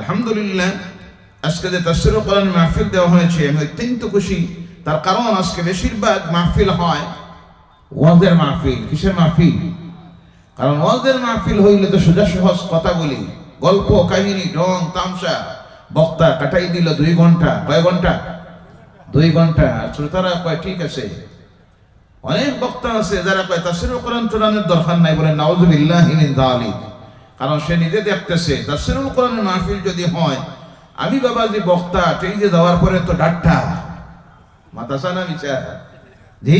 আলহামদুলিল্লাহ আজকে যে তাফসীরুল কোরআন মাহফিল দেওয়া হয়েছে আমি অত্যন্ত খুশি। তার কারণ আজকে বেশিরভাগ মাহফিল হয় ওয়াজের মাহফিল। কিসের মাহফিল? কারণ ওয়াজের মাহফিল হইলে তো সোজা সহজ কথা বলি, গল্প কাহিনী ঢং তামসা, বক্তা কাটাই দিল 2 ঘন্টা। কয় ঘন্টা? 2 ঘন্টা। শ্রোতারা কয় ঠিক আছে। অনেক বক্তা আছে যারা কয় তাফসীরুল কোরআন চূড়ানোর দরকার নাই, বলে নাউযুবিল্লাহি মিন যালিক। কারণ সে নিজে দেখতেছে তাফসীরুল কোরআনের মাহফিল যদি হয়, আমি বাবা যে বক্তা স্টেজে যাওয়ার পরে তো ডাট্টা মাথাসা না বিচার জি।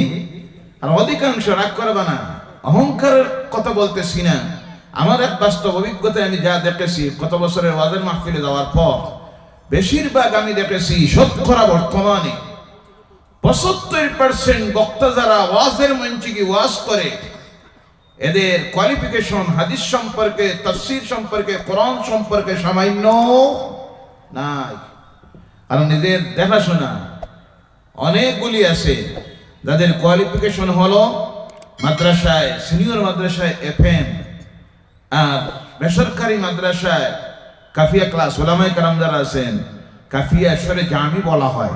আর অধিকাংশ রাগ করবে না, অহংকারের কথা বলতেছি না। আমার এক বাস্তব অভিজ্ঞতায় আমি যা দেখেছি কত বছরের ওয়াজের মাহফিলে যাওয়ার পর, বেশিরভাগ আমি দেখেছি শতকরা বর্তমানে 75% বক্তা যারা ওয়াজের মঞ্চে গিয়ে ওয়াজ করে, এদের কোয়ালিফিকেশন হাদিস সম্পর্কে, তাফসীর সম্পর্কে, কোরআন সম্পর্কে সামান্য নাই। কারণ এদের দেখাশোনা অনেকগুলি আছে যাদের কোয়ালিফিকেশন হলো মাদ্রাসায়, সিনিয়র মাদ্রাসায় FM, আর বেসরকারি মাদ্রাসায় কাফিয়া ক্লাস। ওলামায়ে কেরাম যারা আছেন, কাফিয়া সরে জামি বলা হয়,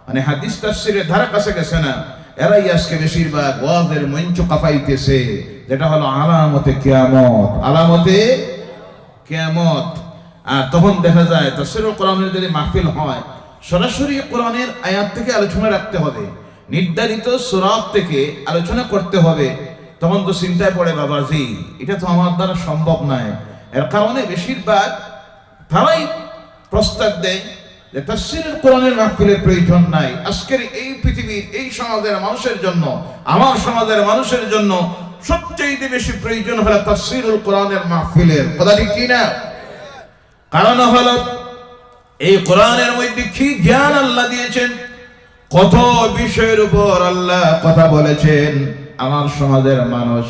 মানে হাদিস তাফসীরের ধারা কাছে গেছে না, এরাই আজকে বেশিরভাগ ওয়াজের মঞ্চ কাঁপাইতেছে, যেটা হলো আলামতে কিয়ামত। আলামতে কিয়ামত। আর তখন দেখা যায় তাফসীরুল কোরআনের যদি মাহফিল হয়, সরাসরি কোরআনের আয়াত থেকে আলোচনা রাখতে হবে, নির্ধারিত সূরা থেকে আলোচনা করতে হবে। তখন তো চিন্তায় পড়ে বাবাজি, এটা তো আমার দ্বারা সম্ভব নয়। এর কারণে বেশিরভাগ তারাই প্রস্তাব দেয় যে তাফসীরুল কোরআনের মাহফিলের প্রয়োজন নাই। আজকের এই পৃথিবীর এই সমাজের মানুষের জন্য, আমার সমাজের মানুষের জন্য সবচেয়ে বেশি প্রয়োজন হলো তাফসীরুল কোরআনের মাহফিলের। কথা ঠিক কি না? কারণ হলো এই কোরআনের মধ্যে কি জ্ঞান আল্লাহ দিয়েছেন, কত বিষয়ের উপর আল্লাহ কথা বলেছেন। আমার সমাজের মানুষ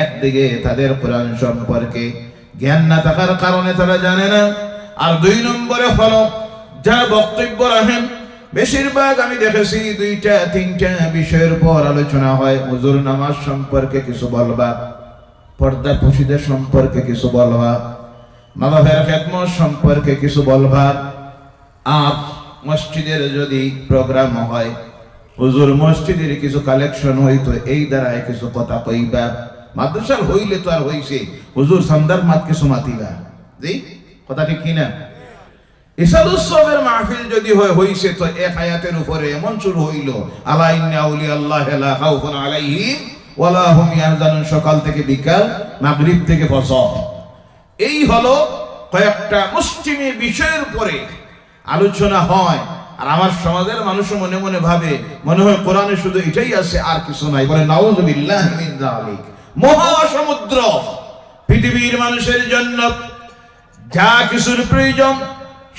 একদিকে তাদের কোরআন সম্পর্কে জ্ঞান না থাকার কারণে তারা জানে না, আর 2 নম্বরে হলো যারা বক্তব্য রাখেন, বেশিরভাগ আমি দেখেছি 2-3টা বিষয়ের উপর আলোচনা হয়। হুজুর নামাজ সম্পর্কে কিছু বলবা, পর্দা পুশিদের সম্পর্কে কিছু বলবা, মা বাবার খেদমত সম্পর্কে কিছু বলবা, আর মসজিদের যদি প্রোগ্রাম হয়, হুজুর মসজিদের কিছু কালেকশন হইতো, এই দ্বারায় কিছু কথা কইবা। মাদ্রাসার হইলে তো আর হইছে, হুজুর সান্দার মাত কিছু মাতিবা জি। কথা ঠিক কিনা? ইসাল উৎসবের মাহফিল যদি হইছে তো এক আয়াতের উপরে এমন শুরু হইল, আলা ইন্না আউলিয়াল্লাহি লা খাউফুন আলাইহিম ওয়ালা হুম ইয়াহজানুন, সকাল থেকে বিকাল, মাগরিব থেকে ফজর। এই হলো কয়েকটা মুসলিমি বিষয়ের উপরে আলোচনা হয়। আর আমার সমাজের মানুষ মনে মনে ভাবে, মনে হয় কোরআনে শুধু এটাই আছে আর কিছু নাই। বলে নাউযুবিল্লাহি মিন যালিক। মহাসমুদ্র পৃথিবীর মানুষের জন্য যা কিছুর প্রয়োজন,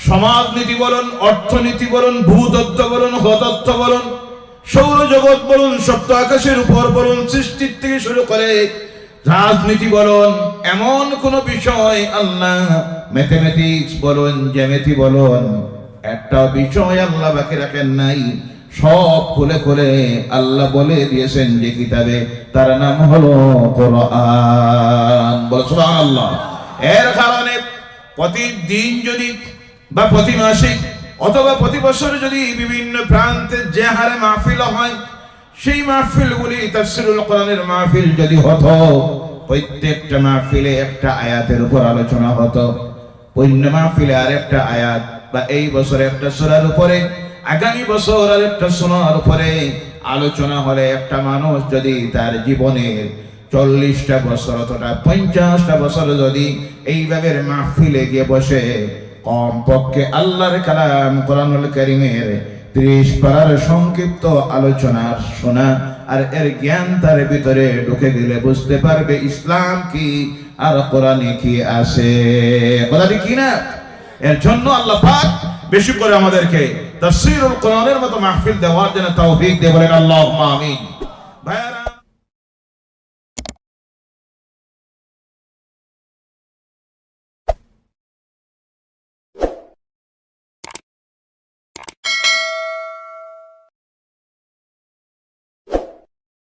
সমাজনীতি বলুন, অর্থনীতি বলুন, ভূতত্ত্ব বলুন, হতত্ত্ব বলুন, সৌরজগৎ বলুন, সপ্ত আকাশের উপর বলুন, সৃষ্টির থেকে শুরু করে রাজনীতি বলুন, এমন কোন বিষয় আল্লাহ, ম্যাথমেটিক্স বলুন, জ্যামিতি বলুন, একটা বিষয় আল্লাহ বাকি রাখেন নাই। সব খুলে খুলে আল্লাহ বলে দিয়েছেন যে কিতাবে, তার নাম হলো কোরআন। বল সুবহানাল্লাহ। এর কারণে প্রতিদিন যদি বা প্রতি মাসে অথবা প্রতি বছর যদি বিভিন্ন প্রান্তে যে হারে মাহফিল হয়, সেই মাহফিলগুলি তাফসীরুল কোরআনের মাহফিল যদি হতো, প্রত্যেকটা মাহফিলে একটা আয়াতের উপর আলোচনা হতো, অন্য মাহফিলে আরেকটা আয়াত, বা এই বছর একটা সূরার উপরে, আগামী বছর আরেকটা সূরার উপরে আলোচনা হলে, একটা মানুষ যদি তার জীবনে 40টা বছর অথবা 50টা বছর যদি এইভাবে মাহফিলে গিয়ে বসে, কমপক্ষে আল্লাহর কালাম কোরআনুল কারীমের 30 পারার সংক্ষিপ্ত আলোচনা শোনা, আর এর জ্ঞান তার ভিতরে ঢুকে গেলে বুঝতে পারবে ইসলাম কি আর কোরআনে কি আছে। কথা ঠিক কিনা? এর জন্য আল্লাহ পাক বেশি করে আমাদেরকে তাফসীরুল কোরআনের মতো মাহফিল দেওয়ার জন্য তৌফিক দিয়ে বলেন আল্লাহুম্মা আমিন। ভাইরা